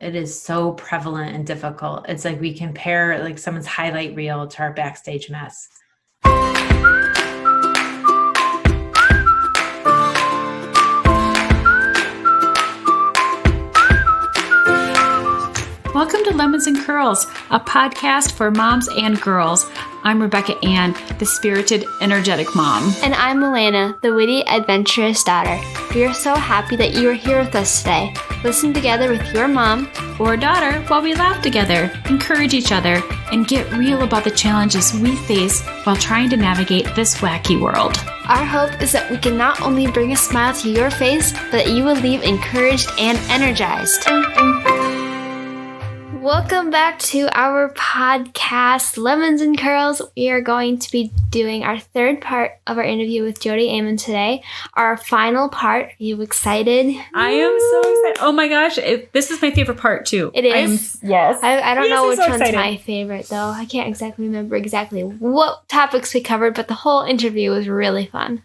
It is so prevalent and difficult. It's like we compare like someone's highlight reel to our backstage mess. Welcome to Lemons and Curls, a podcast for moms and girls. I'm Rebecca Ann, the spirited, energetic mom. And I'm Milena, the witty, adventurous daughter. We are so happy that you are here with us today. Listen together with your mom or daughter while we laugh together, encourage each other, and get real about the challenges we face while trying to navigate this wacky world. Our hope is that we can not only bring a smile to your face, but that you will leave encouraged and energized. Welcome back to our podcast, Lemons and Curls. We are going to be doing our third part of our interview with Jodi Aman today. Our final part. Are you excited? I am so excited. Oh my gosh. This is my favorite part too. It is? Yes. I don't know which one's my favorite though. I can't remember exactly what topics we covered, but the whole interview was really fun.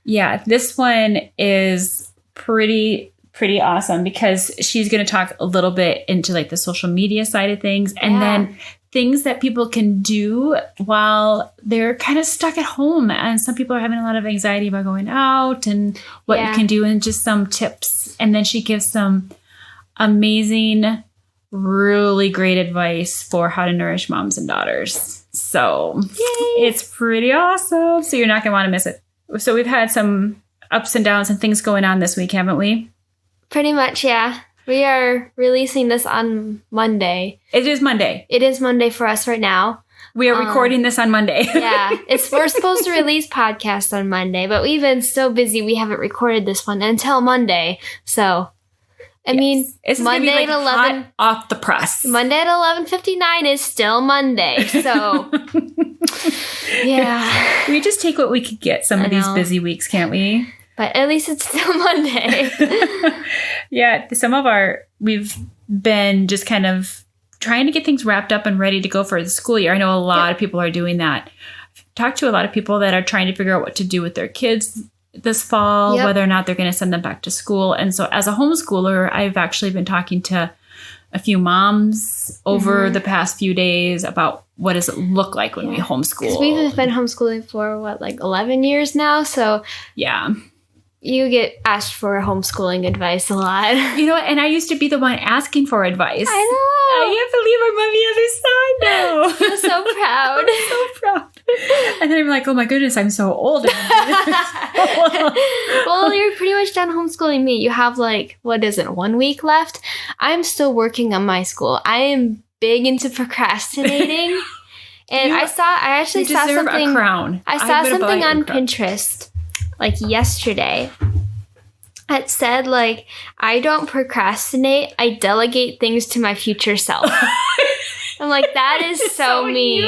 Yeah, this one is pretty awesome because she's going to talk a little bit into like the social media side of things and then things that people can do while they're kind of stuck at home. And some people are having a lot of anxiety about going out and what you can do and just some tips. And then she gives some amazing, really great advice for how to nourish moms and daughters. So It's pretty awesome. So you're not going to want to miss it. So we've had some ups and downs and things going on this week, haven't we? Pretty much, yeah. We are releasing this on Monday. It is Monday. It is Monday for us right now. We are recording this on Monday. Yeah. We're supposed to release podcasts on Monday, but we've been so busy we haven't recorded this one until Monday. So, I mean, it's Monday like at 11 hot off the press. Monday at 11:59 is still Monday. So, yeah. We just take what we could get some of these busy weeks, can't we? But at least it's still Monday. Yeah, we've been just kind of trying to get things wrapped up and ready to go for the school year. I know a lot of people are doing that. I've talked to a lot of people that are trying to figure out what to do with their kids this fall, whether or not they're going to send them back to school. And so as a homeschooler, I've actually been talking to a few moms over the past few days about what does it look like when we homeschool. We've been homeschooling for 11 years now. So yeah. You get asked for homeschooling advice a lot. You know, and I used to be the one asking for advice. I know. I can't believe I'm on the other side now. I'm so proud. I'm so proud. And then I'm like, oh my goodness, I'm so old. Well, you're pretty much done homeschooling me. You have 1 week left? I'm still working on my school. I am big into procrastinating. And I actually saw something. A crown. I saw something on Pinterest. Yesterday, it said, I don't procrastinate, I delegate things to my future self. I'm like, that is so me.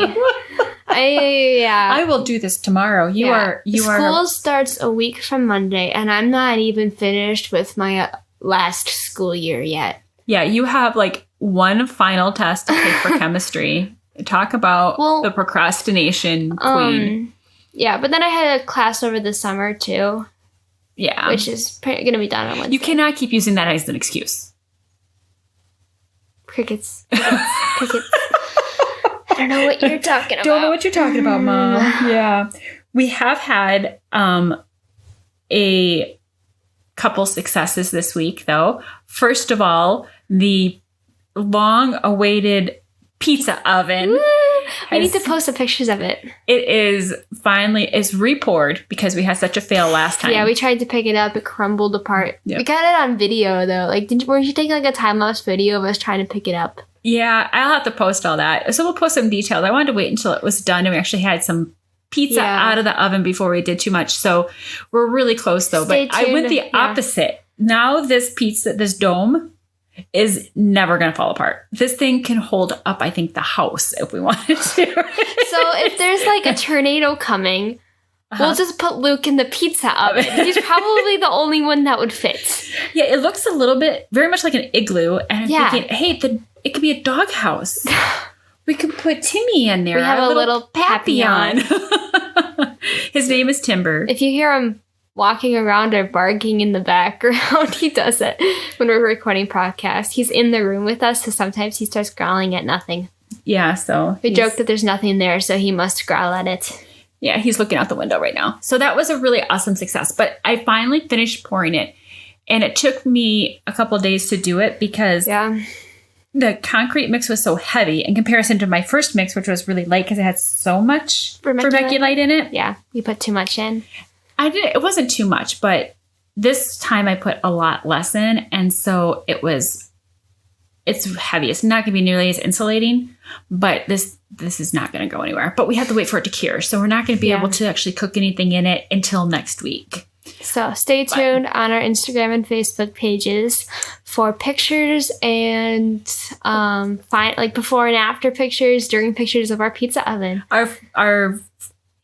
I will do this tomorrow. School starts a week from Monday, and I'm not even finished with my last school year yet. Yeah, you have, one final test to take for chemistry. Talk about the procrastination queen. Yeah, but then I had a class over the summer, too. Yeah. Which is going to be done on Wednesday. You cannot keep using that as an excuse. Crickets. I don't know what you're talking about. Don't know what you're talking about, Mom. Yeah. We have had a couple successes this week, though. First of all, the long-awaited pizza oven. Woo! We need to post some pictures of it. It is re-poured because we had such a fail last time. Yeah, we tried to pick it up. It crumbled apart. Yep. We got it on video, though. Weren't you taking a time-lapse video of us trying to pick it up? Yeah, I'll have to post all that. So we'll post some details. I wanted to wait until it was done and we actually had some pizza out of the oven before we did too much. So we're really close, though. Stay tuned. I went the opposite. Now this dome is never going to fall apart. This thing can hold up, I think, the house if we wanted to. So if there's a tornado coming, we'll just put Luke in the pizza oven. He's probably the only one that would fit. Yeah, it looks a little bit, very much like an igloo. And I'm thinking, hey, it could be a doghouse. We could put Timmy in there. We have a little Papillon. His name is Timber. If you hear him walking around or barking in the background. He does it when we're recording podcasts. He's in the room with us, so sometimes he starts growling at nothing. Yeah, so we joke that there's nothing there, so he must growl at it. Yeah, he's looking out the window right now. So that was a really awesome success. But I finally finished pouring it. And it took me a couple of days to do it because the concrete mix was so heavy in comparison to my first mix, which was really light because it had so much vermiculite in it. Yeah, you put too much in. It wasn't too much, but this time I put a lot less in. And so it's heavy. It's not going to be nearly as insulating, but this is not going to go anywhere. But we have to wait for it to cure. So we're not going to be able to actually cook anything in it until next week. So stay tuned on our Instagram and Facebook pages for pictures and before and after pictures, during pictures of our pizza oven. Our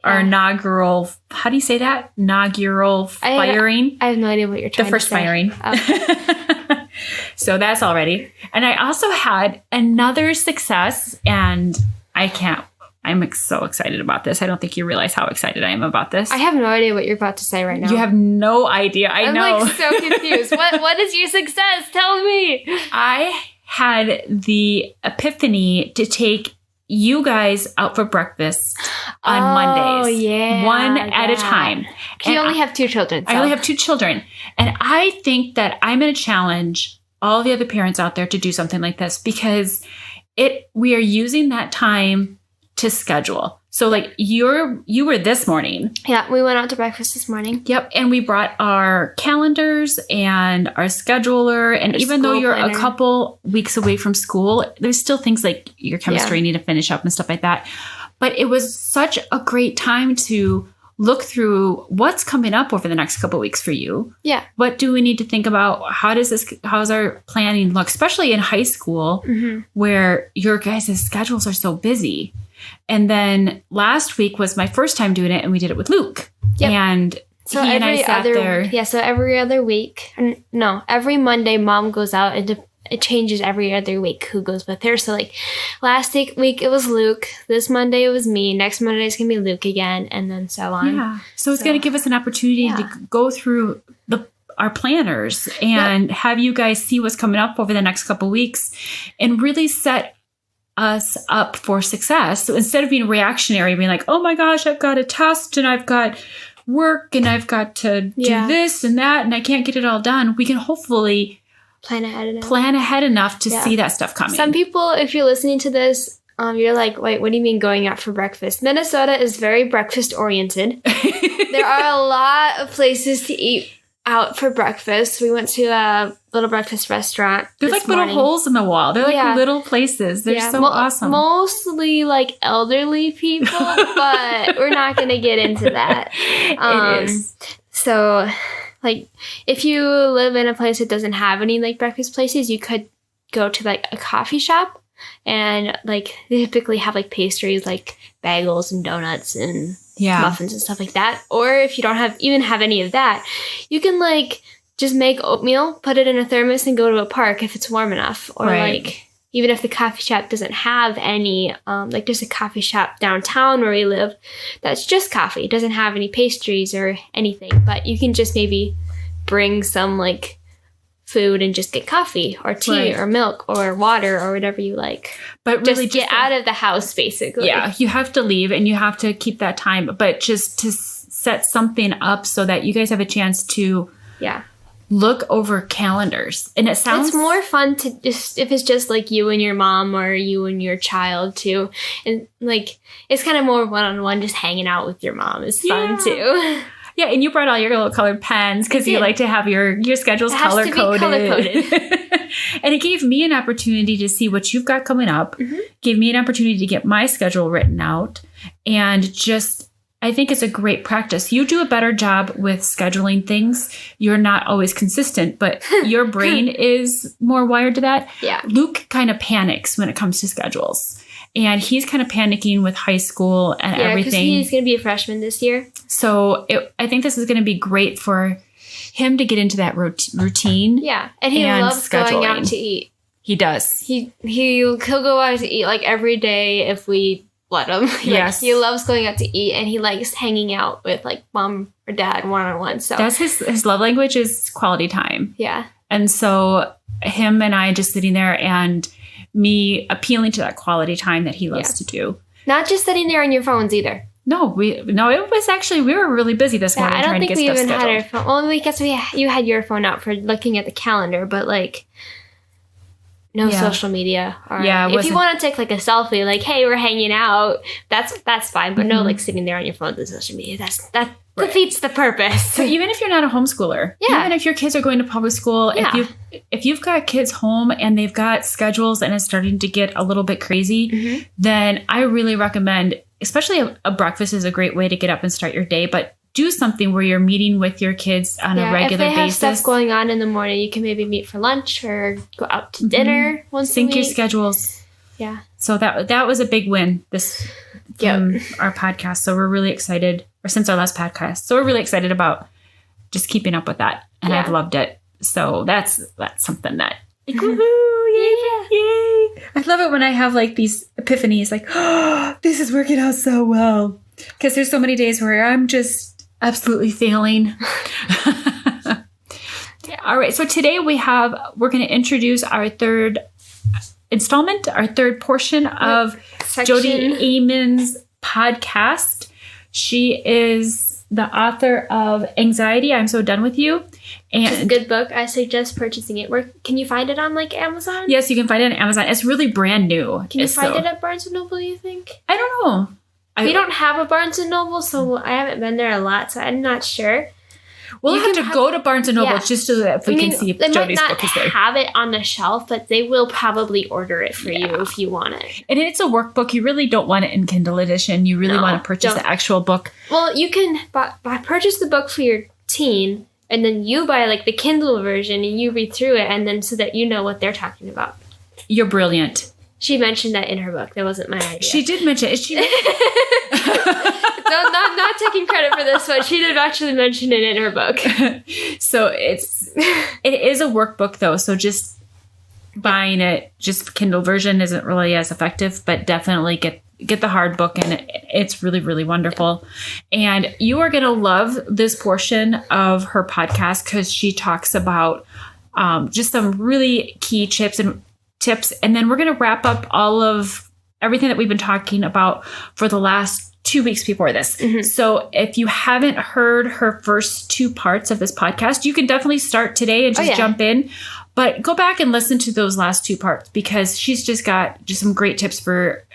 inaugural, how do you say that? Inaugural firing? I have no idea what you're trying to say. The first firing. Oh. So that's all ready. And I also had another success, and I'm so excited about this. I don't think you realize how excited I am about this. I have no idea what you're about to say right now. You have no idea. I'm know. I'm so confused. What is your success? Tell me. I had the epiphany to take you guys out for breakfast on Mondays. Oh, yeah. One at a time. You only have 2 children. So. I only have 2 children. And I think that I'm going to challenge all the other parents out there to do something like this because we are using that time to schedule. So like you were this morning. Yeah, we went out to breakfast this morning. Yep. And we brought our calendars and our scheduler. And even though you're a couple weeks away from school, there's still things like your chemistry you need to finish up and stuff like that. But it was such a great time to look through what's coming up over the next couple of weeks for you. Yeah. What do we need to think about? How's our planning look, especially in high school where your guys' schedules are so busy. And then last week was my first time doing it, and we did it with Luke. Yep. And so he and I sat there. Yeah, so every other week. No, every Monday, Mom goes out, and it changes every other week who goes with her. So like last week it was Luke. This Monday it was me. Next Monday it's going to be Luke again, and then so on. Yeah. So it's going to give us an opportunity to go through our planners and have you guys see what's coming up over the next couple weeks and really set us up for success. So instead of being reactionary, being like, oh my gosh, I've got a test and I've got work and I've got to do this and that and I can't get it all done, we can hopefully plan ahead enough to see that stuff coming. Some people, if you're listening to this, you're like, wait, what do you mean going out for breakfast? Minnesota is very breakfast oriented. There are a lot of places to eat out for breakfast. We went to a little breakfast restaurant. They're like little holes in the wall. They're like little places. They're so awesome. Mostly like elderly people, but we're not going to get into that. It is. So like if you live in a place that doesn't have any like breakfast places, you could go to like a coffee shop and like they typically have like pastries like bagels and donuts and muffins and stuff like that. Or if you don't have any of that, you can like just make oatmeal, put it in a thermos and go to a park if it's warm enough. Or like even if the coffee shop doesn't have any, like there's a coffee shop downtown where we live that's just coffee. It doesn't have any pastries or anything, but you can just maybe bring some like food and just get coffee or tea or milk or water or whatever you like. But really just get out of the house, basically. Yeah, you have to leave and you have to keep that time. But just to set something up so that you guys have a chance to look over calendars. And it sounds... It's more fun to just, if it's just like you and your mom or you and your child too. And like, it's kind of more one-on-one, just hanging out with your mom is fun too. Yeah, and you brought all your little colored pens because you like to have your schedules color-coded. And it gave me an opportunity to see what you've got coming up, gave me an opportunity to get my schedule written out, and just, I think it's a great practice. You do a better job with scheduling things. You're not always consistent, but your brain is more wired to that. Yeah. Luke kind of panics when it comes to schedules. And he's kind of panicking with high school and everything. Yeah, because he's going to be a freshman this year. So I think this is going to be great for him to get into that routine. Yeah, and he loves going out to eat. He does. He'll go out to eat like every day if we let him. Yes. He loves going out to eat, and he likes hanging out with like mom or dad one-on-one. So that's his love language is quality time. yeah. And so him and I just sitting there and me appealing to that quality time that he loves to do. Not just sitting there on your phones either. No, it was actually, we were really busy this morning I don't trying to think get we stuff even scheduled. had our phone. Well, I guess you had your phone out for looking at the calendar, but like no social media. Or if you want to take like a selfie, like, hey, we're hanging out, that's fine. But no, like sitting there on your phone with social media, that defeats the purpose. So even if you're not a homeschooler, even if your kids are going to public school, if you've got kids home and they've got schedules and it's starting to get a little bit crazy, then I really recommend, especially a breakfast is a great way to get up and start your day, but do something where you're meeting with your kids on a regular basis. If they have basis. stuff going on in the morning, you can maybe meet for lunch or go out to dinner once a week. Sync your schedules. Yeah. So that was a big win from our podcast. So we're really excited, or since our last podcast. So we're really excited about just keeping up with that. And I've loved it. So that's something that like, woohoo, yay. I love it when I have like these epiphanies, like, oh, this is working out so well. Because there's so many days where I'm just absolutely failing. All right. So today we're going to introduce our third installment, our third portion of Jodi Aman's podcast. She is the author of Anxiety, I'm So Done With You. And it's a good book. I suggest purchasing it. Where can you find it on like Amazon? Yes, you can find it on Amazon. It's really brand new. Can you find it at Barnes & Noble, you think? I don't know. We don't have a Barnes & Noble, so I haven't been there a lot, so I'm not sure. We'll have to go to Barnes & Noble just so that we can see if Jodi's book is there. They might not have it on the shelf, but they will probably order it for you if you want it. And it's a workbook. You really don't want it in Kindle edition. You really want to purchase the actual book. Well, you can purchase the book for your teen, and then you buy like the Kindle version, and you read through it, and then so that you know what they're talking about. You're brilliant. She mentioned that in her book. That wasn't my idea. She did mention it. No, not taking credit for this, but she did actually mention it in her book. So it is a workbook though. So just buying it, just Kindle version isn't really as effective, but definitely get the hard book, and it's really, really wonderful. And you are going to love this portion of her podcast because she talks about just some really key tips. And then we're going to wrap up all of everything that we've been talking about for the last 2 weeks before this. So if you haven't heard her first 2 parts of this podcast, you can definitely start today and just jump in. But go back and listen to those last 2 parts because she's just got some great tips for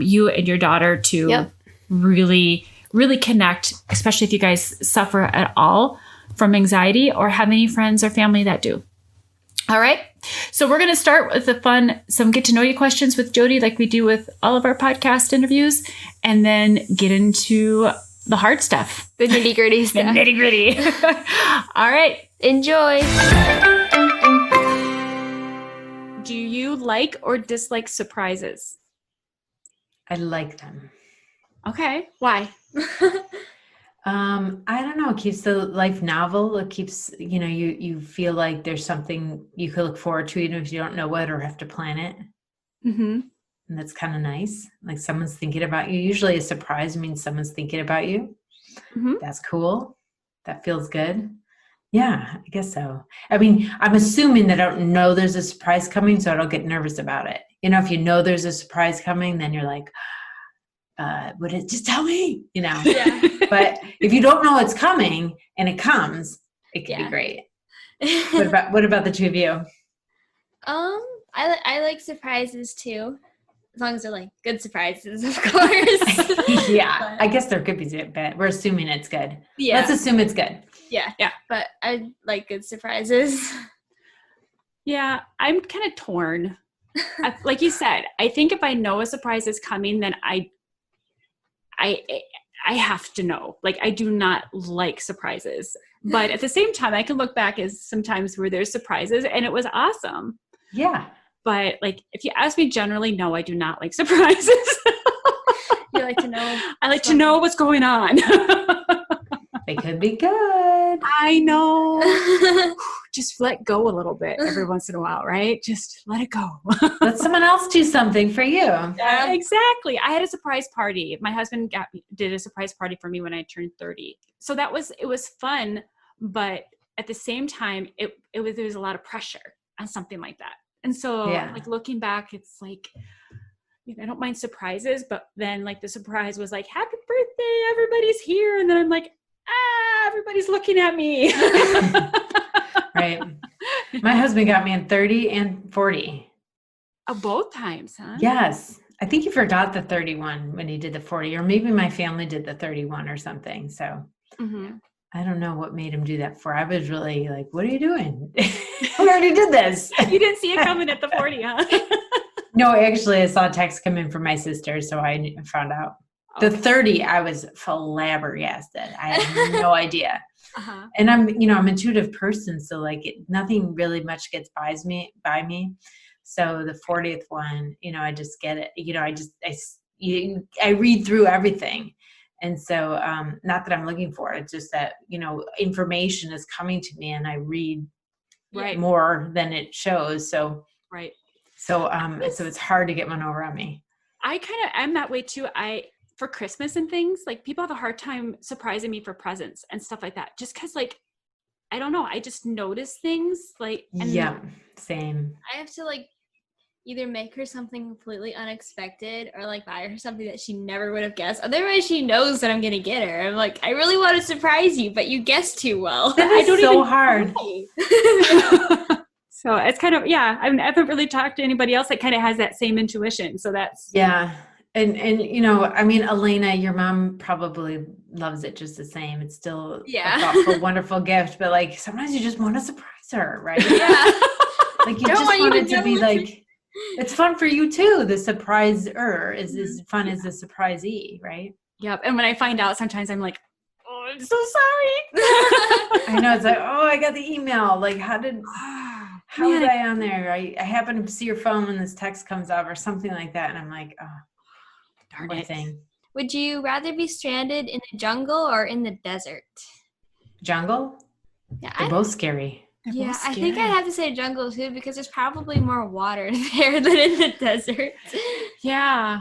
you and your daughter to really, really connect, especially if you guys suffer at all from anxiety or have any friends or family that do. All right. So we're going to start with some get to know you questions with Jodi, like we do with all of our podcast interviews, and then get into the hard stuff. The nitty gritty stuff. The nitty gritty. All right. Enjoy. Do you like or dislike surprises? I like them. Okay. Why? I don't know. It keeps the life novel. It keeps, you feel like there's something you could look forward to, even if you don't know what or have to plan it. Mm-hmm. And that's kind of nice. Like someone's thinking about you. Usually a surprise means someone's thinking about you. Mm-hmm. That's cool. That feels good. Yeah, I guess so. I mean, I'm assuming that I don't know there's a surprise coming, so I don't get nervous about it. If you know there's a surprise coming, then you're like, would it just tell me? Yeah. But if you don't know it's coming and it comes, it can be great. What about the two of you? I like surprises too, as long as they're like good surprises, of course. Yeah, I guess there could be bad. We're assuming it's good. Yeah. Let's assume it's good. Yeah. But I like good surprises. Yeah, I'm kind of torn. Like you said, I think if I know a surprise is coming, then I have to know. Like, I do not like surprises. But at the same time, I can look back as sometimes where there's surprises and it was awesome. Yeah. But like, if you ask me generally, no, I do not like surprises. You like to know? I like to know what's going on. They could be good. I know. Just let go a little bit every once in a while, right? Just let it go. Let someone else do something for you. Yeah, exactly. I had a surprise party. My husband did a surprise party for me when I turned 30. So it was fun, but at the same time, there was a lot of pressure on something like that. And so like looking back, it's like, I don't mind surprises, but then like the surprise was like, happy birthday, everybody's here. And then I'm like, everybody's looking at me. Right. My husband got me in 30 and 40. Oh, both times, huh? Yes. I think he forgot the 31 when he did the 40, or maybe my family did the 31 or something. So I don't know what made him do that for. I was really like, what are you doing? We already did this. You didn't see it coming at the 40, huh? No, actually, I saw a text come in from my sister, so I found out. The 30, I was flabbergasted. I had no idea. And I'm an intuitive person, so like nothing really much gets by me. So the 40th one, I just get it. I read through everything. And so, not that I'm looking for it, it's just that, information is coming to me and I read more than it shows. So, so it's hard to get one over on me. I'm that way too. For Christmas and things, like people have a hard time surprising me for presents and stuff like that. Just cause like, I don't know. I just notice things like, same. I have to like either make her something completely unexpected or like buy her something that she never would have guessed. Otherwise she knows that I'm going to get her. I'm like, I really want to surprise you, but you guessed too well. That is so hard. So it's kind of, I haven't really talked to anybody else that kind of has that same intuition. So that's. Yeah. And Elena, your mom probably loves it just the same. It's still a thoughtful, wonderful gift, but like sometimes you just want to surprise her, right? Yeah. Like you just want it to be like, it's fun for you too. The surpriser is as fun as the surprisee, right? Yep. And when I find out, sometimes I'm like, oh, I'm so sorry. I know. It's like, oh, I got the email. Like, how was I on there? I happen to see your phone when this text comes up or something like that. And I'm like, oh. Darn it. Would you rather be stranded in the jungle or in the desert? Jungle? Yeah, They're both scary. I think I'd have to say jungle too because there's probably more water there than in the desert. Yeah,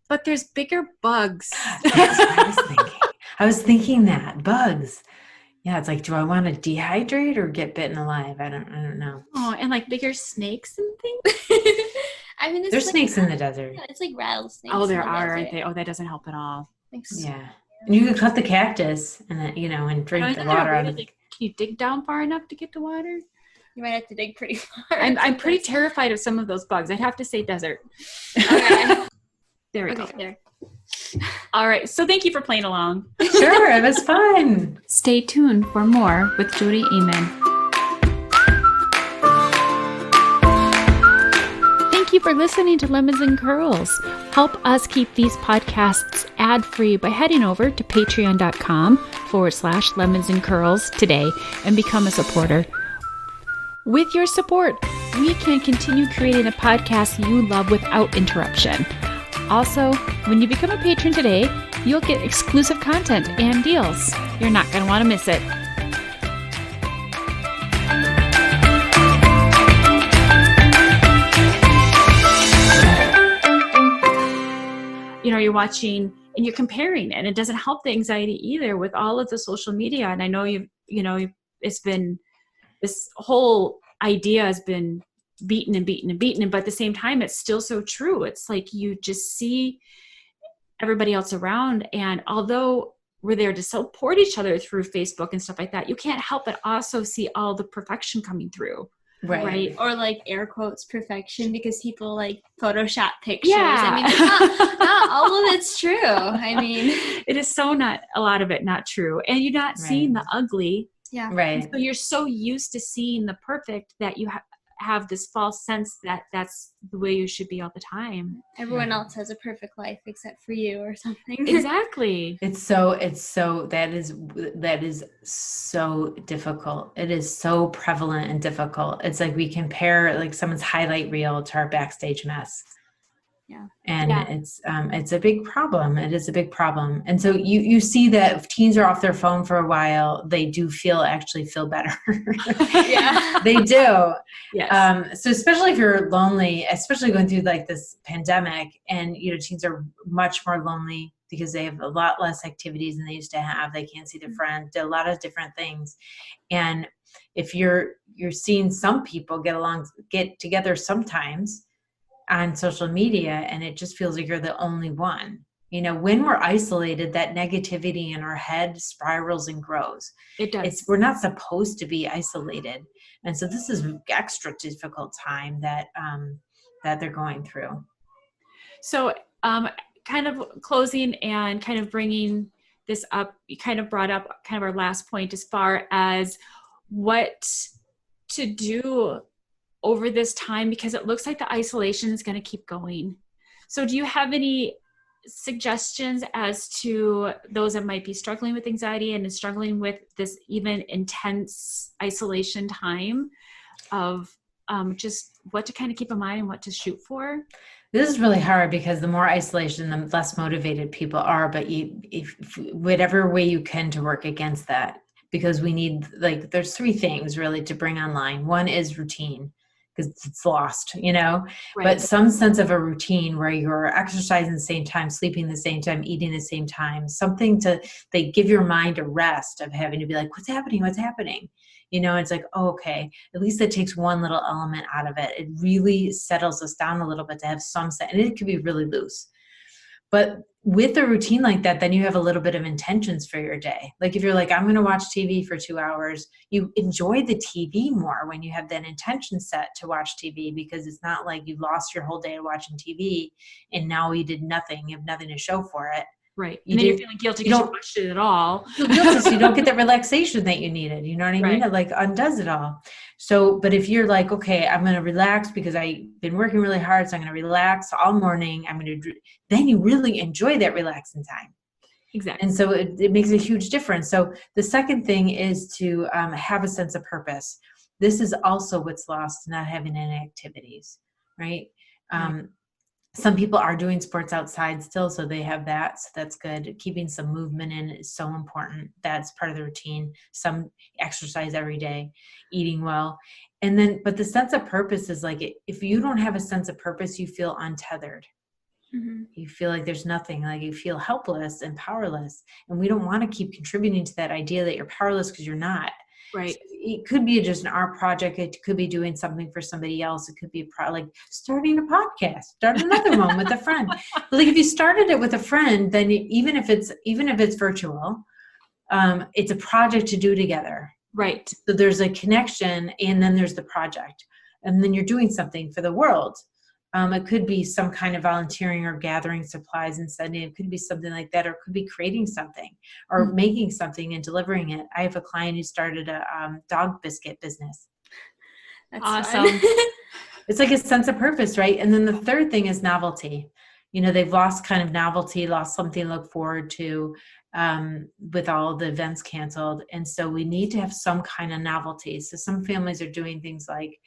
but there's bigger bugs. That's what I was thinking. I was thinking that bugs. Yeah, it's like, do I want to dehydrate or get bitten alive? I don't know. Oh, and like bigger snakes and things. I mean, there's snakes in the desert. Yeah, it's like rattlesnakes. Oh, there are, aren't they? Oh, that doesn't help at all. Yeah, and you could cut the cactus and then and drink the water out of it. Can you dig down far enough to get to water? You might have to dig pretty far. I'm pretty terrified of some of those bugs. I'd have to say desert. Okay. There we go. There. All right. So thank you for playing along. Sure, it was fun. Stay tuned for more with Jodi Aman. Thank you for listening to Lemons and Curls. Help us keep these podcasts ad-free by heading over to patreon.com/lemons and curls today and become a supporter. With your support, we can continue creating the podcast you love without interruption. Also, when you become a patron today, you'll get exclusive content and deals. You're not going to want to miss it. You're watching and you're comparing, and it doesn't help the anxiety either with all of the social media. And I know it's been, this whole idea has been beaten, but at the same time, it's still so true. It's like you just see everybody else around, and although we're there to support each other through Facebook and stuff like that, you can't help but also see all the perfection coming through. Right. Or like air quotes perfection because people like Photoshop pictures. Yeah. I mean, not all of it's true. I mean, it is so not a lot of it not true. And you're not seeing the ugly. Yeah. Right. And so you're so used to seeing the perfect that you have this false sense that that's the way you should be all the time. Everyone else has a perfect life except for you or something. Exactly. That is so difficult. It is so prevalent and difficult. It's like we compare like someone's highlight reel to our backstage mess. Yeah. And Yeah. it's a big problem. It is a big problem. And so you see that if teens are off their phone for a while, they do actually feel better. Yeah. They do. Yes. So especially if you're lonely, especially going through like this pandemic, and teens are much more lonely because they have a lot less activities than they used to have. They can't see their friends, do a lot of different things. And if you're seeing some people get together sometimes on social media, and it just feels like you're the only one. When we're isolated, that negativity in our head spirals and grows. It does. We're not supposed to be isolated. And so this is an extra difficult time that they're going through. So kind of closing and kind of bringing this up, you kind of brought up kind of our last point as far as what to do over this time, because it looks like the isolation is going to keep going. So do you have any suggestions as to those that might be struggling with anxiety and struggling with this even intense isolation time of just what to kind of keep in mind and what to shoot for? This is really hard because the more isolation, the less motivated people are, but if whatever way you can to work against that, because we need, there's three things really to bring online. One is routine, because it's lost, Right. But some sense of a routine where you're exercising the same time, sleeping the same time, eating the same time, something they give your mind a rest of having to be like, what's happening? It's like, oh, okay, at least it takes one little element out of it. It really settles us down a little bit to have some set, and it could be really loose. But with a routine like that, then you have a little bit of intentions for your day. Like if you're like, I'm going to watch TV for 2 hours, you enjoy the TV more when you have that intention set to watch TV, because it's not like you lost your whole day watching TV and now you did nothing. You have nothing to show for it. Right. And then you're feeling guilty because you watched it at all. You feel guilty, so you don't get that relaxation that you needed. You know what I mean? Right. It undoes it all. So, but if you're like, okay, I'm going to relax because I've been working really hard, so I'm going to relax all morning. Then you really enjoy that relaxing time. Exactly. And so it makes a huge difference. So the second thing is to have a sense of purpose. This is also what's lost, not having any activities, right? Some people are doing sports outside still, so they have that. So that's good. Keeping some movement in is so important. That's part of the routine. Some exercise every day, eating well. And then, but the sense of purpose is if you don't have a sense of purpose, you feel untethered. Mm-hmm. You feel like there's nothing, you feel helpless and powerless. And we don't want to keep contributing to that idea that you're powerless, because you're not. Right. So it could be just an art project. It could be doing something for somebody else. It could be starting a podcast, start another one with a friend. But if you started it with a friend, then even if it's virtual, it's a project to do together. Right. So there's a connection, and then there's the project, and then you're doing something for the world. It could be some kind of volunteering or gathering supplies and sending. It could be something like that, or it could be creating something or making something and delivering it. I have a client who started a dog biscuit business. That's awesome. It's like a sense of purpose, right? And then the third thing is novelty. They've lost kind of novelty, lost something to look forward to with all the events canceled. And so we need to have some kind of novelty. So some families are doing things like,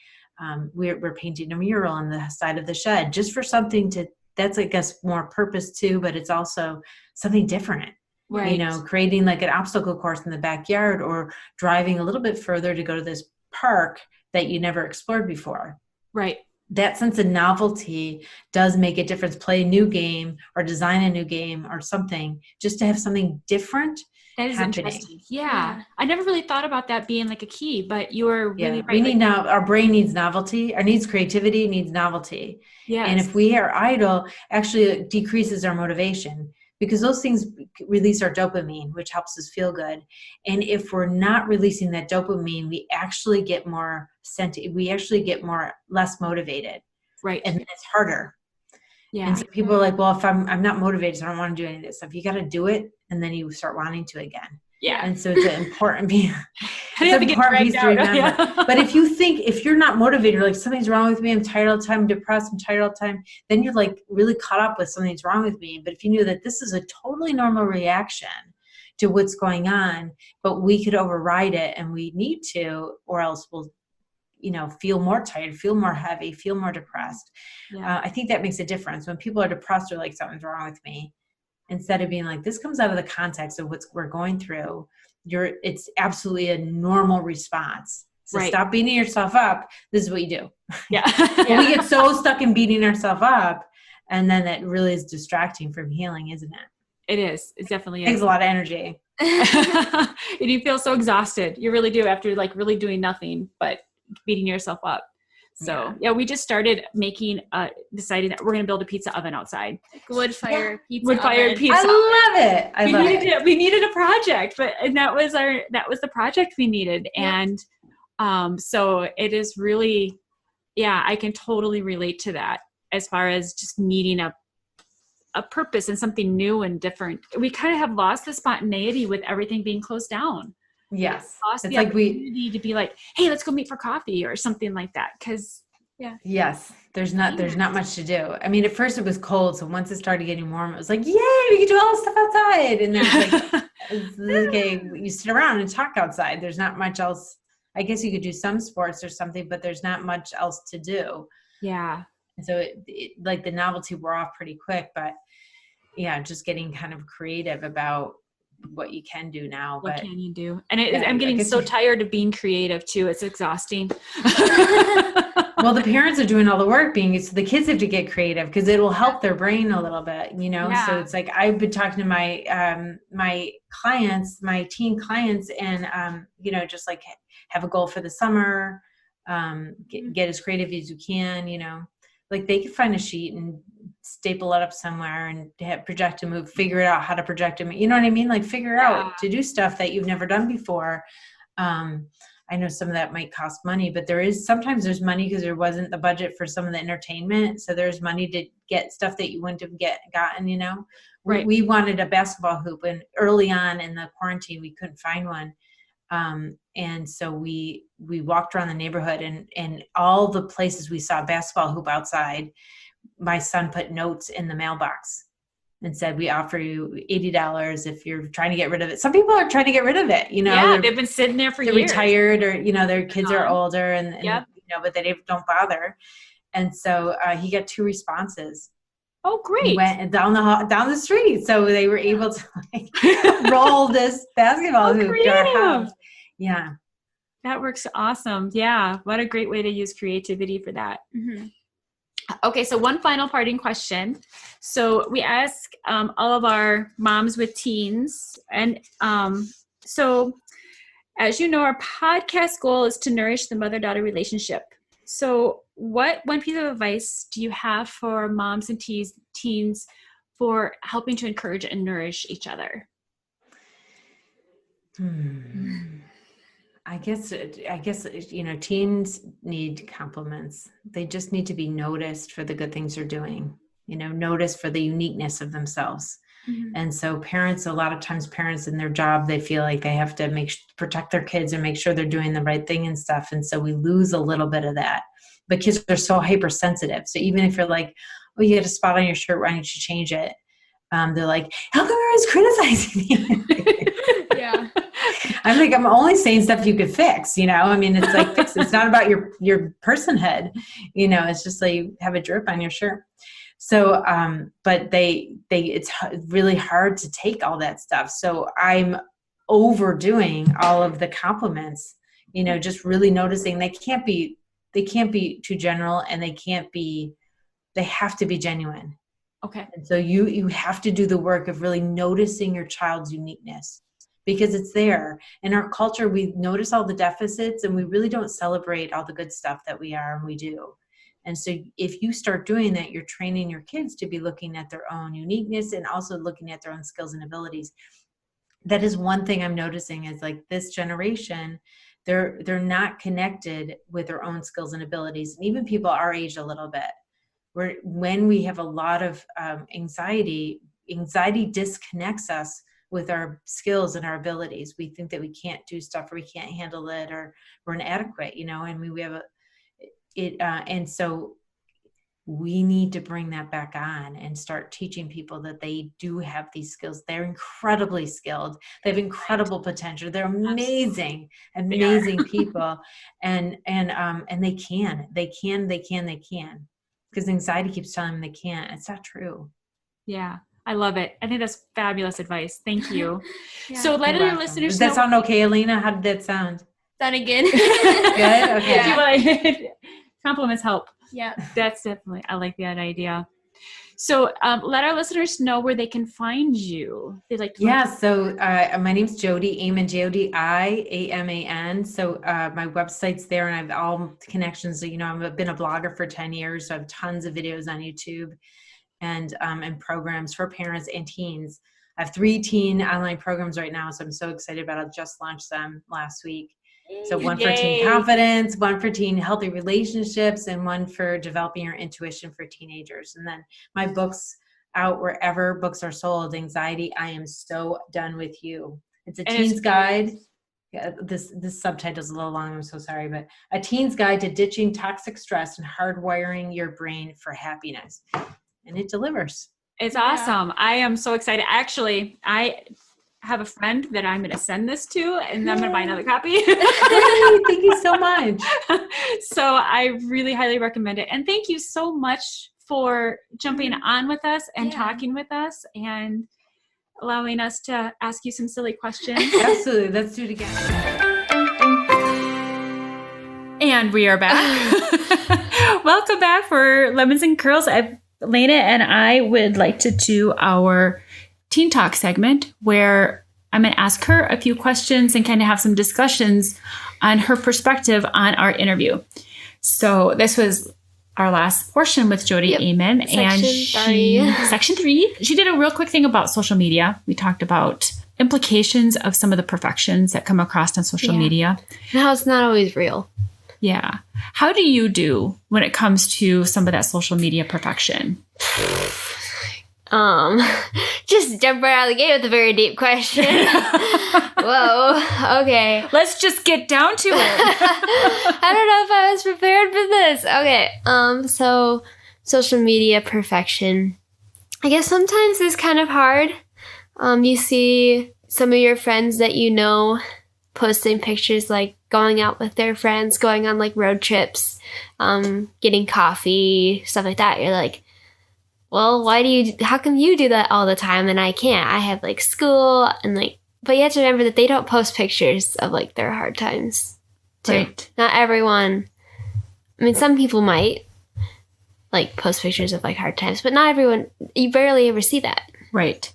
we're painting a mural on the side of the shed just for something that's, I guess, more purpose too, but it's also something different. Right. Creating an obstacle course in the backyard, or driving a little bit further to go to this park that you never explored before. Right. That sense of novelty does make a difference. Play a new game or design a new game or something, just to have something different. That is happening. interesting. Yeah. I never really thought about that being a key, but you are really right. We need our brain needs novelty, or needs creativity, needs novelty. Yes. And if we are idle, actually it decreases our motivation, because those things release our dopamine, which helps us feel good. And if we're not releasing that dopamine, we actually get less motivated. Right. And it's harder. Yeah. And so people are like, well, if I'm not motivated, so I don't want to do any of this stuff. You got to do it, and then you start wanting to again. Yeah. And so it's an important piece. It's an important piece to remember. Yeah. But if you're not motivated, something's wrong with me, I'm tired all the time, I'm depressed, I'm tired all the time, then you're really caught up with something's wrong with me. But if you knew that this is a totally normal reaction to what's going on, but we could override it, and we need to, or else we'll feel more tired, feel more heavy, feel more depressed. Yeah. I think that makes a difference. When people are depressed or like something's wrong with me, instead of being like, this comes out of the context of what we're going through, it's absolutely a normal response. So Right. stop beating yourself up. This is what you do. Yeah. But we get so stuck in beating ourselves up, and then that really is distracting from healing, isn't it? It is. It definitely It takes is. a lot of energy. And you feel so exhausted. You really do, after like really doing nothing but beating yourself up. So yeah, we just started deciding that we're going to build a pizza oven outside. Wood-fired pizza Wood-fired oven. pizza. I love it. We needed a project, and that was the project we needed. Yeah. And so it is really, yeah, I can totally relate to that as far as just needing a purpose and something new and different. We kind of have lost the spontaneity with everything being closed down. Yes. Lost It's the like opportunity to be like, hey, let's go meet for coffee or something like that. Cause yes, there's not much to do. I mean, at first it was cold. So once it started getting warm, it was like, yay, we can do all this stuff outside. And then it's like, okay, you sit around and talk outside. There's not much else. I guess you could do some sports or something, but there's not much else to do. yeah. And so like the novelty wore off pretty quick, but yeah, just getting kind of creative about what you can do now. What but can you do? And I'm getting so tired of being creative too. It's exhausting. Well, the parents are doing all the work so the kids have to get creative because it will help their brain a little bit, Yeah. So it's like, I've been talking to my, my clients, my teen clients, and, just like have a goal for the summer, get as creative as you can, like they could find a sheet and staple it up somewhere and project a move, figure out how to project a, you know what I mean? Like figure out to do stuff that you've never done before. I know some of that might cost money, but sometimes there's money because there wasn't the budget for some of the entertainment. So there's money to get stuff that you wouldn't have gotten, Right. We wanted a basketball hoop, and early on in the quarantine, we couldn't find one. And so we walked around the neighborhood, and all the places we saw a basketball hoop outside, my son put notes in the mailbox and said, we offer you $80 if you're trying to get rid of it. Some people are trying to get rid of it, Yeah, they've been sitting there for years. They're retired, or, their kids are older and but they don't bother. And so he got 2 responses. Oh, great. He went down the street. So they were able to roll this basketball hoop to our house. Yeah. That works awesome. Yeah. What a great way to use creativity for that. Mm-hmm. Okay, so one final parting question. So we ask all of our moms with teens, and so as you know, our podcast goal is to nourish the mother-daughter relationship. So what one piece of advice do you have for moms and teens for helping to encourage and nourish each other? I guess, teens need compliments. They just need to be noticed for the good things they're doing, noticed for the uniqueness of themselves. Mm-hmm. And so a lot of times parents in their job, they feel like they have to protect their kids and make sure they're doing the right thing and stuff. And so we lose a little bit of that. But kids are so hypersensitive. So even if you're like, oh, you had a spot on your shirt, why don't you change it? They're like, how come everyone's criticizing me? Yeah. I'm like, I'm only saying stuff you could fix, I mean, it's like, it's not about your personhood, it's just like you have a drip on your shirt. So, but it's really hard to take all that stuff. So I'm overdoing all of the compliments, just really noticing they can't be too general, and they have to be genuine. Okay. And so you have to do the work of really noticing your child's uniqueness, because it's there. In our culture, we notice all the deficits, and we really don't celebrate all the good stuff that we are and we do. And so if you start doing that, you're training your kids to be looking at their own uniqueness and also looking at their own skills and abilities. That is one thing I'm noticing is like this generation, they're not connected with their own skills and abilities. And even people our age a little bit, when we have a lot of anxiety disconnects us with our skills and our abilities. We think that we can't do stuff, or we can't handle it, or we're inadequate, and we have and so we need to bring that back on and start teaching people that they do have these skills. They're incredibly skilled. They have incredible potential. They're amazing people. And they can. Because anxiety keeps telling them they can't. It's not true. Yeah. I love it. I think that's fabulous advice. Thank you. Yeah. So let our listeners Does that know. sound okay, Alina? How did that sound? Done again. Good? Okay. Yeah. Compliments help. Yeah. That's definitely, I like that idea. So let our listeners know where they can find you. They like to So my name's Jodi Aman, Jodi, So my website's there, and I have all connections. So, I've been a blogger for 10 years. So I have tons of videos on YouTube and programs for parents and teens. I have 3 teen online programs right now. So I'm so excited about it. I just launched them last week. So one for teen confidence, one for teen healthy relationships, and one for developing your intuition for teenagers. And then my book's out wherever books are sold. Anxiety, I Am So Done With You. It's a teen's guide. Yeah, this subtitle's a little long, I'm so sorry, but a teen's guide to ditching toxic stress and hardwiring your brain for happiness. And it delivers. It's awesome. I am so excited. Actually, I have a friend that I'm going to send this to, and I'm going to buy another copy. Yay, thank you so much. So I really highly recommend it. And thank you so much for jumping on with us and talking with us and allowing us to ask you some silly questions. Absolutely. Let's do it again. And we are back. Welcome back for Lemons and Curls. Lena and I would like to do our Teen Talk segment where I'm going to ask her a few questions and kind of have some discussions on her perspective on our interview. So this was our last portion with Jodi Aman. Section 3. She did a real quick thing about social media. We talked about implications of some of the perfections that come across on social media. And how it's not always real. Yeah. How do you do when it comes to some of that social media perfection? Just jump right out of the gate with a very deep question. Whoa. Okay. Let's just get down to it. I don't know if I was prepared for this. Okay. So social media perfection. I guess sometimes it's kind of hard. You see some of your friends that you know posting pictures like going out with their friends, going on like road trips, getting coffee, stuff like that. You're like, well, how come you do that all the time and I can't? I have like school and like, but you have to remember that they don't post pictures of like their hard times too. Right. Not everyone. I mean, some people might like post pictures of like hard times, but not everyone. You barely ever see that. Right.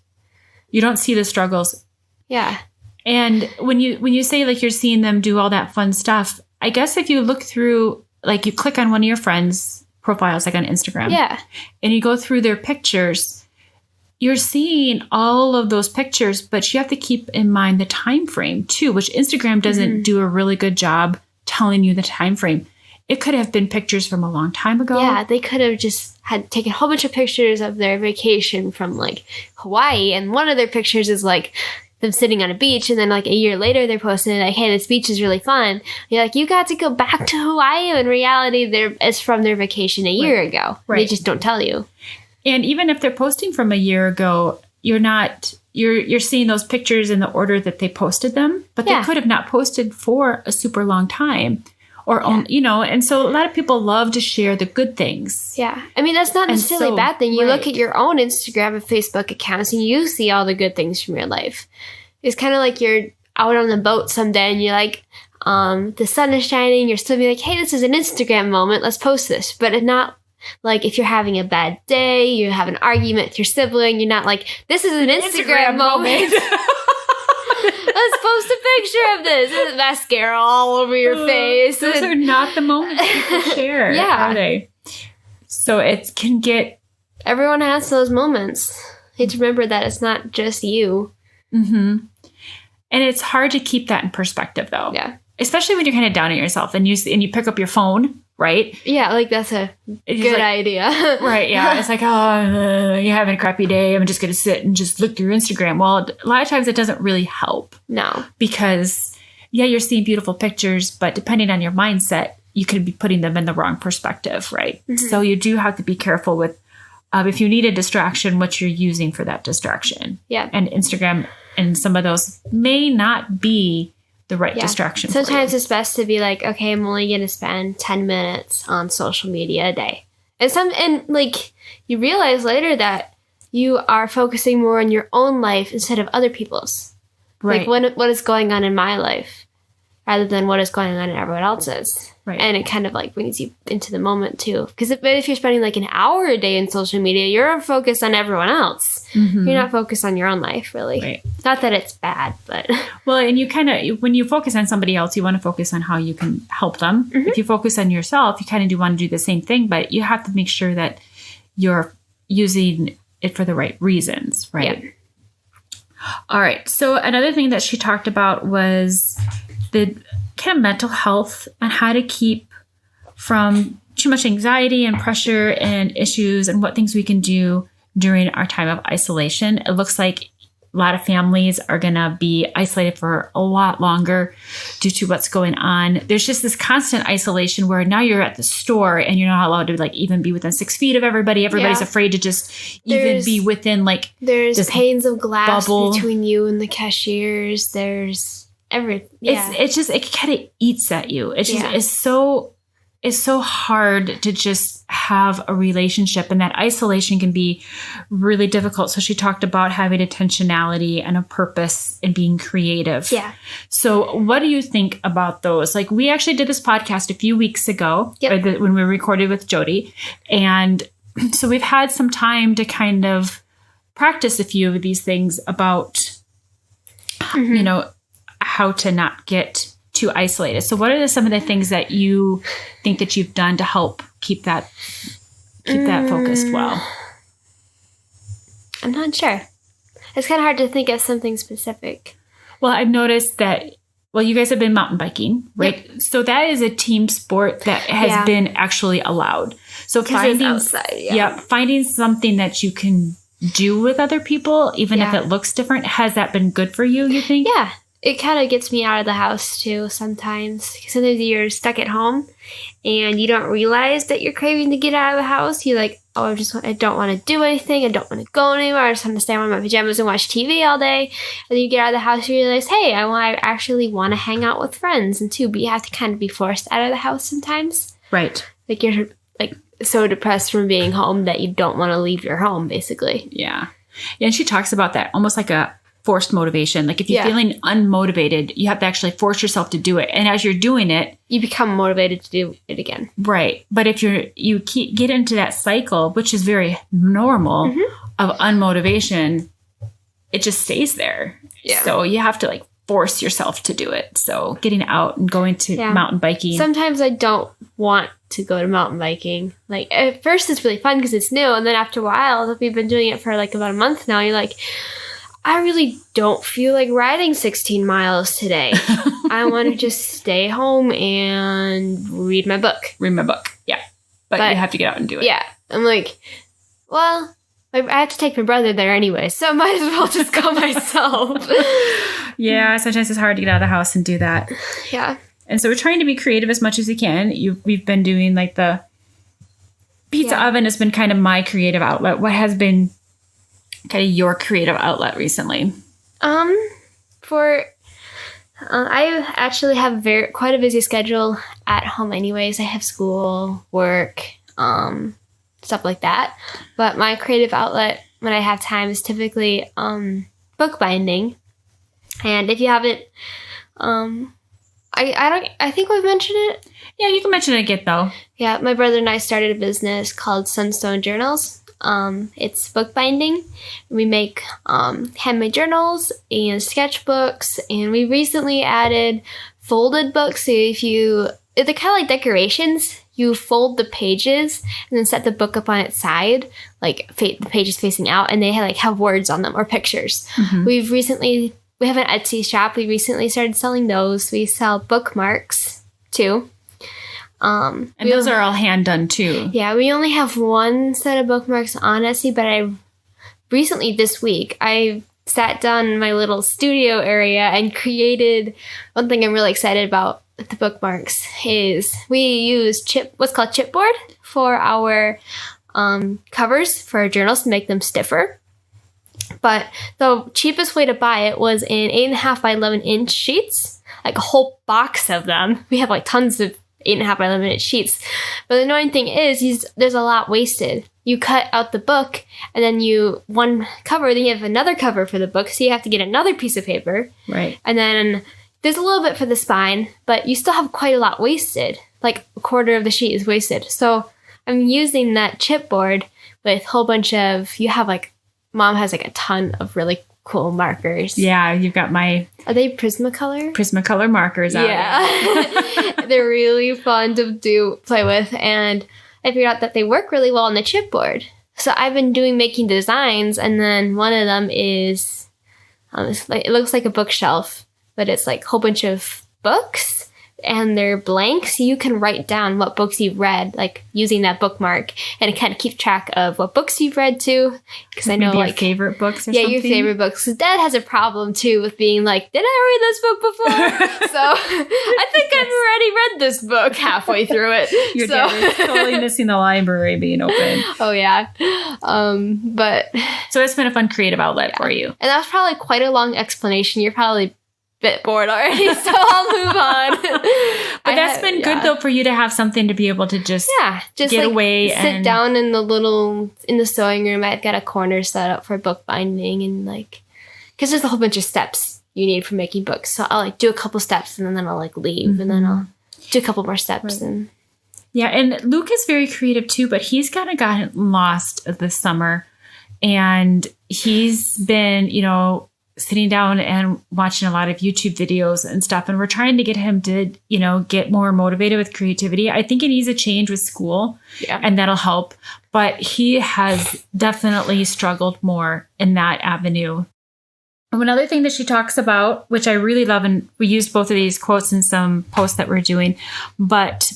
You don't see the struggles. Yeah. And when you say like you're seeing them do all that fun stuff, I guess if you look through, like you click on one of your friends' profiles, like on Instagram, and you go through their pictures, you're seeing all of those pictures, but you have to keep in mind the time frame too, which Instagram doesn't do a really good job telling you the time frame. It could have been pictures from a long time ago. Yeah, they could have just had taken a whole bunch of pictures of their vacation from like Hawaii, and one of their pictures is like them sitting on a beach, and then like a year later they're posting like, hey, this beach is really fun. You're like, you got to go back to Hawaii. In reality, it's from their vacation a year ago. Right. They just don't tell you. And even if they're posting from a year ago, you're seeing those pictures in the order that they posted them, but they could have not posted for a super long time. And so a lot of people love to share the good things. Yeah. I mean, that's not necessarily a bad thing. You look at your own Instagram and Facebook accounts and you see all the good things from your life. It's kind of like you're out on the boat someday and you're like, the sun is shining. You're still be like, hey, this is an Instagram moment. Let's post this. But it's not like if you're having a bad day, you have an argument with your sibling, you're not like, this is an Instagram moment. Let's post a picture of this. There's mascara all over your face. Those are not the moments people share, are they? So it can get... Everyone has those moments. You have to remember that it's not just you. Mm-hmm. And it's hard to keep that in perspective, though. Yeah. Especially when you're kind of down on yourself and you pick up your phone, right? Yeah, like that's a good idea. Right, yeah. It's like, oh, you're having a crappy day. I'm just going to sit and just look through your Instagram. Well, a lot of times it doesn't really help. No. Because, you're seeing beautiful pictures, but depending on your mindset, you could be putting them in the wrong perspective, right? So you do have to be careful with if you need a distraction, what you're using for that distraction. Yeah. And Instagram and some of those may not be the right distraction. Sometimes it's best to be like, okay, I'm only going to spend 10 minutes on social media a day. And like you realize later that you are focusing more on your own life instead of other people's. Right. Like what is going on in my life rather than what is going on in everyone else's. Right. And it kind of like brings you into the moment too. Because if you're spending like an hour a day in social media, you're focused on everyone else. You're not focused on your own life, really. Right. Not that it's bad, but... Well, and you kind of, when you focus on somebody else, you want to focus on how you can help them. If you focus on yourself, you kind of do want to do the same thing, but you have to make sure that you're using it for the right reasons, right? Yeah. All right. So another thing that she talked about was the kind of mental health and how to keep from too much anxiety and pressure and issues and what things we can do during our time of isolation. It looks like a lot of families are going to be isolated for a lot longer due to what's going on. There's just this constant isolation where now you're at the store and you're not allowed to like even be within 6 feet of everybody. Everybody's afraid to just even be within like there's panes of glass bubble between you and the cashiers. There's everything. Yeah. It's just, it kind of eats at you. It's just, it's so hard to just have a relationship, and that isolation can be really difficult. So she talked about having intentionality and a purpose and being creative. Yeah. So what do you think about those? Like, we actually did this podcast a few weeks ago when we recorded with Jodi. And so we've had some time to kind of practice a few of these things about, you know, how to not get too isolated. So what are some of the things that you think that you've done to help keep that focused well? I'm not sure. It's kind of hard to think of something specific. Well, I've noticed that, well, you guys have been mountain biking, right? Yep. So that is a team sport that has been actually allowed. So finding outside, finding something that you can do with other people, even if it looks different, has that been good for you, you think? Yeah. It kind of gets me out of the house too sometimes. Sometimes you're stuck at home and you don't realize that you're craving to get out of the house. You're like, oh, I don't want to do anything. I don't want to go anywhere. I just want to stay in my pajamas and watch TV all day. And then you get out of the house and you realize, hey, I actually want to hang out with friends. And too, but you have to kind of be forced out of the house sometimes. Right. Like you're like so depressed from being home that you don't want to leave your home, basically. Yeah. Yeah. And she talks about that almost like a forced motivation. Like if you're feeling unmotivated, you have to actually force yourself to do it. And as you're doing it, you become motivated to do it again. Right. But if you get into that cycle, which is very normal of unmotivation, it just stays there. Yeah. So you have to like force yourself to do it. So getting out and going to mountain biking. Sometimes I don't want to go to mountain biking. Like at first it's really fun because it's new. And then after a while, we've been doing it for like about a month now. You're like, I really don't feel like riding 16 miles today. I want to just stay home and read my book. Yeah. But you have to get out and do it. Yeah. I'm like, well, I have to take my brother there anyway, so I might as well just go myself. Yeah. Sometimes it's hard to get out of the house and do that. Yeah. And so we're trying to be creative as much as we can. We've been doing like the pizza oven has been kind of my creative outlet. What has been kind of your creative outlet recently? I actually have quite a busy schedule at home anyways. I have school, work, stuff like that. But my creative outlet when I have time is typically bookbinding. And if you haven't, I think we've mentioned it. Yeah, you can mention it again though. Yeah, my brother and I started a business called Sunstone Journals. It's bookbinding. We make handmade journals and sketchbooks, and we recently added folded books. So they're kind of like decorations. You fold the pages and then set the book up on its side, like the pages facing out, and they have words on them or pictures. We have an Etsy shop. We recently started selling those. We sell bookmarks too. And those are all hand done too. Yeah, we only have one set of bookmarks on Etsy, but recently this week, I sat down in my little studio area and created one thing I'm really excited about. with the bookmarks is we use what's called chipboard for our covers for our journals to make them stiffer. But the cheapest way to buy it was in 8.5 by 11 inch sheets, like a whole box of them. We have like tons of 8.5 by 11 inch sheets. But the annoying thing is there's a lot wasted. You cut out the book and then one cover, then you have another cover for the book. So you have to get another piece of paper. Right. And then there's a little bit for the spine, but you still have quite a lot wasted. Like a quarter of the sheet is wasted. So I'm using that chipboard with a whole bunch of, Mom has like a ton of really cool markers. Yeah, you've got my... Are they Prismacolor? Prismacolor markers out. Yeah. They're really fun to play with. And I figured out that they work really well on the chipboard. So I've been making designs, and then one of them is, it looks like a bookshelf, but it's like a whole bunch of books. And they're blank, so you can write down what books you've read, like using that bookmark, and it kind of keeps track of what books you've read too. Because I know, maybe like your favorite books or yeah, something. your favorite books. Because Dad has a problem too with being like, did I read this book before? So I think I've already read this book halfway through it. Your dad is totally missing the library being open. Oh yeah, but so it's been a fun creative outlet for you. And that was probably quite a long explanation. You're probably bit bored already, so I'll move on. But that's been good though for you to have something to be able to just get like, away sit and down in the sewing room. I've got a corner set up for book binding, and because there's a whole bunch of steps you need for making books. So I'll do a couple steps and then I'll leave, and then I'll do a couple more steps. Right. And yeah, and Luke is very creative too, but he's kind of gotten lost this summer, and he's been sitting down and watching a lot of YouTube videos and stuff. And we're trying to get him to, get more motivated with creativity. I think he needs a change with school and that'll help. But he has definitely struggled more in that avenue. And another thing that she talks about, which I really love, and we used both of these quotes in some posts that we're doing, but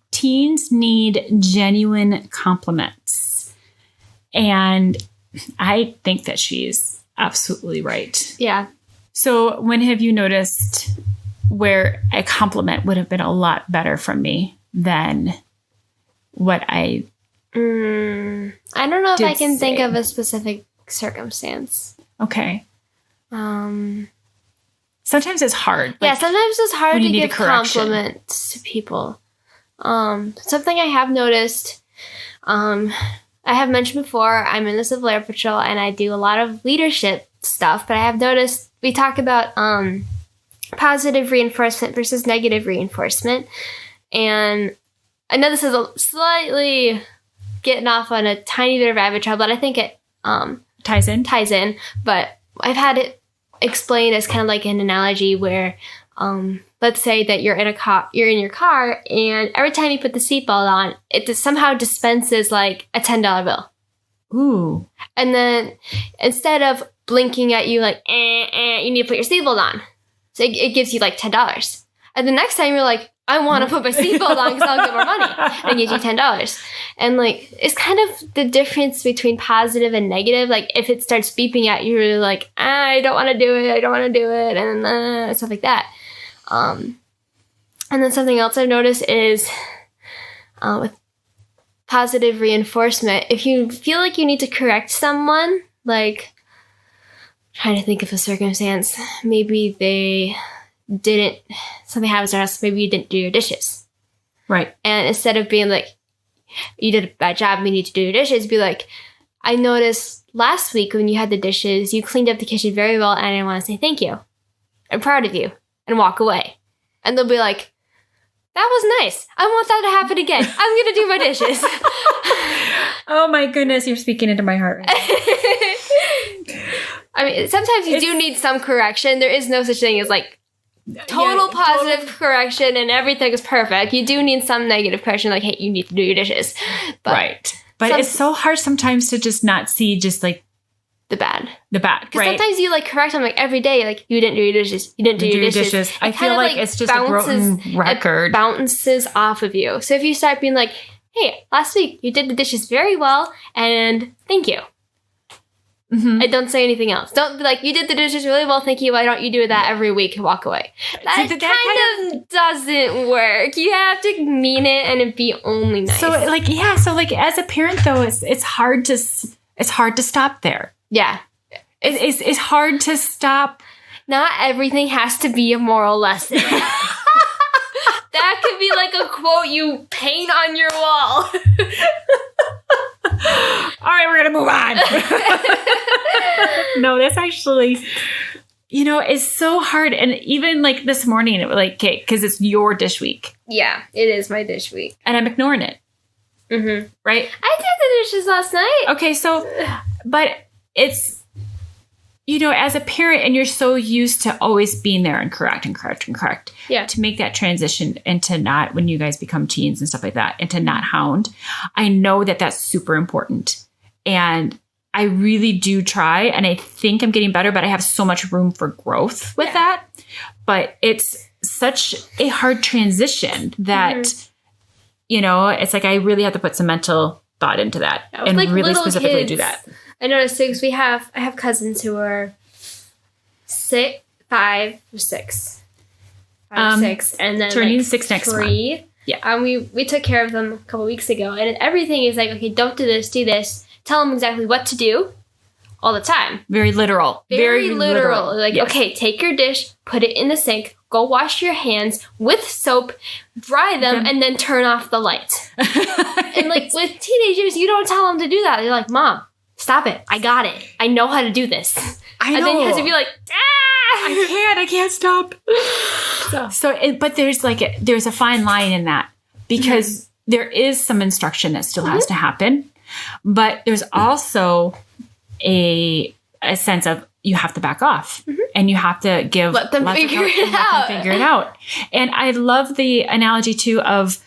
teens need genuine compliments. And I think that she's absolutely right. yeah. So when have you noticed where a compliment would have been a lot better from me than what I I don't know if I can think say. of a specific circumstance. Okay. Sometimes Sometimes it's hard. it's hard when to you need a give correction. compliments to people. Something I have noticed, I have mentioned before, I'm in the Civil Air Patrol and I do a lot of leadership stuff, but I have noticed we talk about positive reinforcement versus negative reinforcement. And I know this is slightly getting off on a tiny bit of rabbit trail, but I think it ties in. But I've had it explained as kind of like an analogy where let's say that you're in your car, and every time you put the seatbelt on, it somehow dispenses like a $10 bill. Ooh. And then instead of blinking at you like, you need to put your seatbelt on. So it gives you like $10. And the next time you're like, I want to put my seatbelt on because I'll get more money. And it gives you $10. And like, it's kind of the difference between positive and negative. Like if it starts beeping at you, you're like, I don't want to do it. And stuff like that. And then something else I've noticed is with positive reinforcement, if you feel like you need to correct someone, like trying to think of a circumstance, maybe something happens to us, maybe you didn't do your dishes. Right. And instead of being like, you did a bad job, you need to do your dishes, be like, I noticed last week when you had the dishes, you cleaned up the kitchen very well, and I want to say thank you. I'm proud of you. And walk away. And they'll be like, that was nice. I want that to happen again. I'm going to do my dishes. Oh my goodness, you're speaking into my heart right now. I mean, sometimes you do need some correction. There is no such thing as like total positive correction and everything is perfect. You do need some negative correction, like, hey, you need to do your dishes. But right. But it's so hard sometimes to just not see just like the bad. Right. Because sometimes you like correct them like every day, like you didn't do your dishes. You didn't do your dishes. I feel like it's just a broken record. It bounces off of you. So if you start being like, hey, last week you did the dishes very well and thank you. Mhm. I don't say anything else. Don't be like, you did the dishes really well, thank you. Why don't you do that every week and walk away? That, that kind of doesn't work. You have to mean it and it be only nice. So as a parent though, it's hard to stop there. Yeah. It's hard to stop. Not everything has to be a moral lesson. That could be like a quote you paint on your wall. All right, we're going to move on. No, that's actually, it's so hard. And even like this morning, it was like, okay, because it's your dish week. Yeah, it is my dish week. And I'm ignoring it. Mm-hmm. Right? I did the dishes last night. Okay, but it's, as a parent, and you're so used to always being there and correct. Yeah. To make that transition into not, when you guys become teens and stuff like that, into not hound. I know that that's super important. And I really do try. And I think I'm getting better, but I have so much room for growth with that. But it's such a hard transition that, it's like I really have to put some mental thought into that and like really specifically kids, do that. I noticed because I have cousins who are 5 or 6, and then turning like 6 next 3. month. Yeah. And we took care of them a couple weeks ago, and everything is like, okay, don't do this, do this. Tell them exactly what to do all the time. Very literal. Very literal. Like, yes. Okay, take your dish, put it in the sink, go wash your hands with soap, dry them, and then turn off the light. And like with teenagers, you don't tell them to do that. They're like, Mom, stop it. I got it. I know how to do this. I know. And then you have to be like, I can't stop. But there's a fine line in that, because there is some instruction that still has to happen, but there's also a sense of you have to back off and you have to let them figure it out. And I love the analogy too of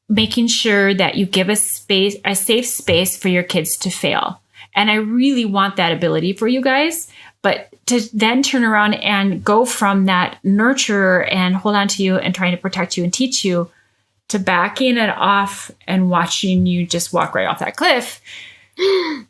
making sure that you give a safe space for your kids to fail. And I really want that ability for you guys, but to then turn around and go from that nurture and hold on to you and trying to protect you and teach you to backing it off and watching you just walk right off that cliff,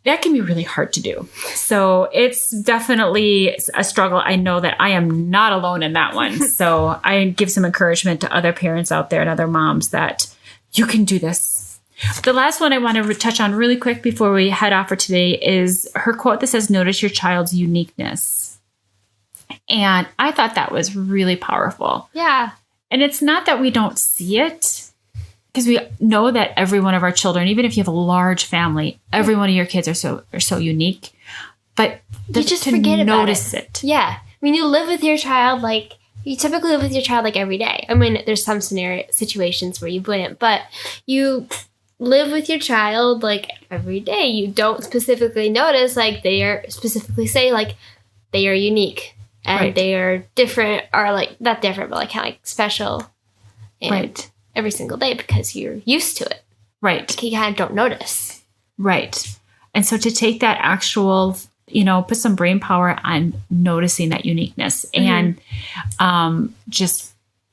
that can be really hard to do. So it's definitely a struggle. I know that I am not alone in that one. So I give some encouragement to other parents out there and other moms that you can do this. The last one I want to touch on really quick before we head off for today is her quote that says, "Notice your child's uniqueness." And I thought that was really powerful. Yeah. And it's not that we don't see it, because we know that every one of our children, even if you have a large family, every one of your kids are so unique. But you just forget about notice it. Yeah. When you live with your child, like you typically live with your child like every day. I mean, there's some situations where you wouldn't, but you live with your child like every day. You don't specifically notice like they are unique and they are different, or like not different, but like kind of like special. And every single day, because you're used to it. Right. You kind of don't notice. Right. And so to take that actual, put some brain power on noticing that uniqueness and just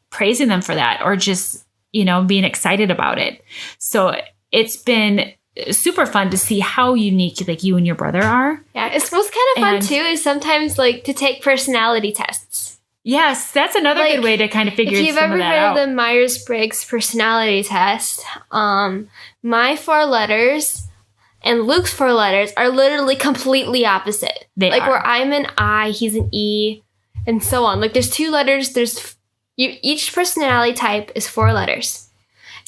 praising them for that, or just, being excited about it. So it's been super fun to see how unique like you and your brother are. Yeah. It's what's kind of fun too is sometimes like to take personality tests. Yes, that's another good way to kind of figure some of that out. If you've ever heard of the Myers-Briggs personality test, my 4 letters and Luke's 4 letters are literally completely opposite. They are. Where I'm an I, he's an E, and so on. Like there's 2 letters, each personality type is 4 letters.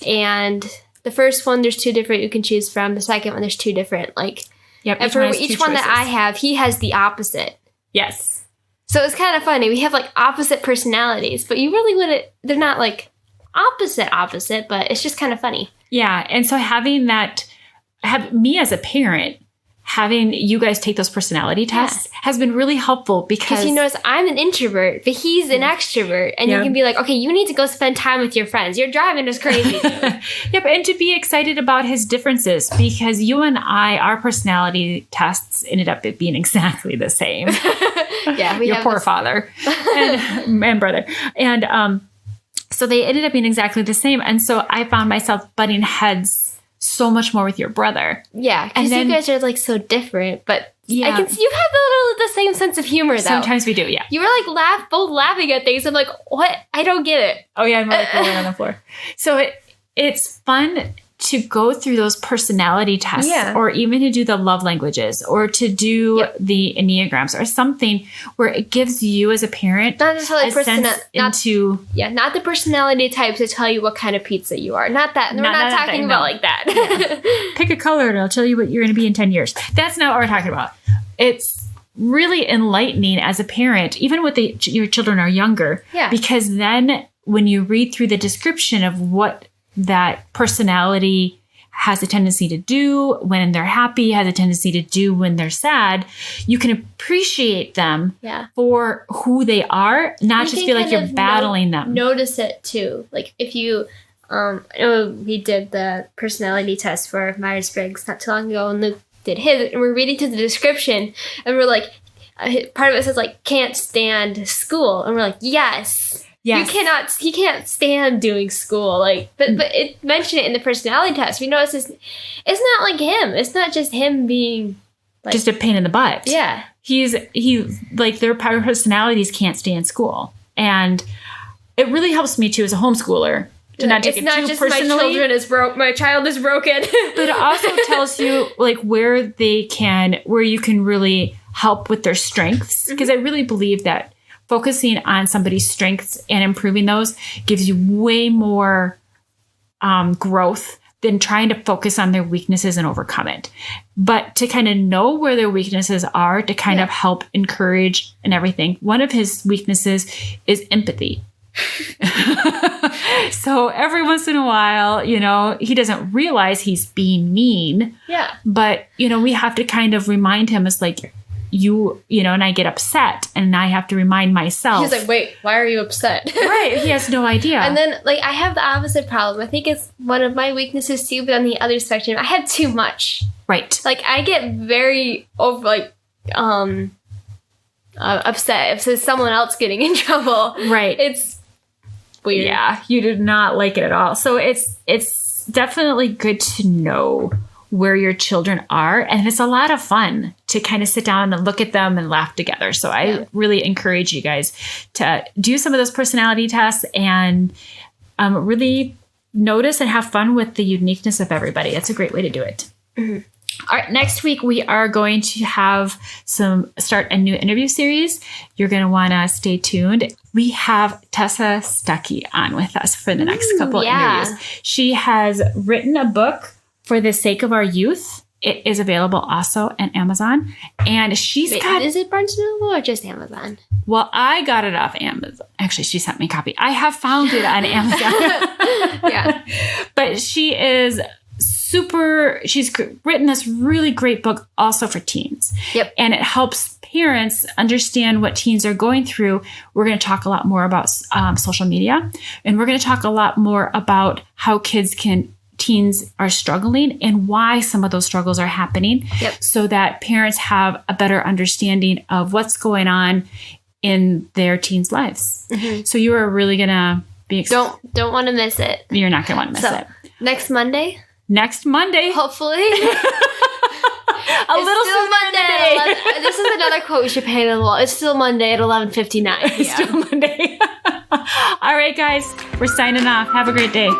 And the first one, there's 2 different you can choose from. The second one, there's 2 different. And for each one that I have, he has the opposite. Yes. So it's kind of funny. We have like opposite personalities, but you really wouldn't, they're not like opposite, but it's just kind of funny. Yeah. And so having me as a parent, having you guys take those personality tests has been really helpful, because you notice I'm an introvert, but he's an extrovert, and you can be like, okay, you need to go spend time with your friends. You're driving us crazy. Yep. And to be excited about his differences, because you and I, our personality tests ended up being exactly the same. Yeah. Your poor father and brother. And so they ended up being exactly the same. And so I found myself butting heads so much more with your brother. Yeah, because you guys are like so different, but I can see you have the same sense of humor though. Sometimes we do, yeah. You were like both laughing at things. I'm like, what? I don't get it. Oh yeah, I'm like rolling on the floor. So it's fun to go through those personality tests, or even to do the love languages, or to do the Enneagrams, or something where it gives you as a parent not necessarily not the personality types to tell you what kind of pizza you are. Not that. We're not talking about like that. Pick a color and I'll tell you what you're going to be in 10 years. That's not what we're talking about. It's really enlightening as a parent, even when your children are younger, because then when you read through the description of what that personality has a tendency to do when they're happy, has a tendency to do when they're sad, you can appreciate them for who they are, not just feel like you're battling them. Notice it too. Like if you, I know we did the personality test for Myers-Briggs not too long ago, and Luke did his, and we're reading through the description, and we're like, part of it says like, can't stand school. And we're like, yes. He can't stand doing school. Like, but it mentioned it in the personality test. We noticed it's not like him. It's not just him being like, just a pain in the butt. Yeah. He like their personalities can't stay in school. And it really helps me too as a homeschooler to not take it too personally. My child is broken. But it also tells you like where you can really help with their strengths. Because I really believe that focusing on somebody's strengths and improving those gives you way more growth than trying to focus on their weaknesses and overcome it. But to kind of know where their weaknesses are, to kind of help encourage and everything. One of his weaknesses is empathy. So every once in a while, he doesn't realize he's being mean. Yeah. But, we have to kind of remind him, it's like, and I get upset and I have to remind myself. He's like, wait, why are you upset? Right. He has no idea. And then like, I have the opposite problem. I think it's one of my weaknesses too, but on the other spectrum, I have too much. Right. Like I get very upset if there's someone else getting in trouble. Right. It's weird. Yeah. You did not like it at all. So it's definitely good to know where your children are. And it's a lot of fun to kind of sit down and look at them and laugh together. So I really encourage you guys to do some of those personality tests and really notice and have fun with the uniqueness of everybody. It's a great way to do it. Mm-hmm. All right, next week we are going to start a new interview series. You're going to want to stay tuned. We have Tessa Stuckey on with us for the next couple interviews. She has written a book, For the Sake of Our Youth. It is available also on Amazon. And is it Barnes & Noble or just Amazon? Well, I got it off Amazon. Actually, she sent me a copy. I have found it on Amazon. Yeah. But she's written this really great book also for teens. Yep. And it helps parents understand what teens are going through. We're going to talk a lot more about social media. And we're going to talk a lot more about how teens are struggling and why some of those struggles are happening, so that parents have a better understanding of what's going on in their teens' lives. Mm-hmm. So you are really going to be don't want to miss it. You're not going to want to miss it. Next Monday, a hopefully. little still Monday. This is another quote we should paint on the wall. It's still Monday at 11:59. It's still Monday. All right, guys, we're signing off. Have a great day.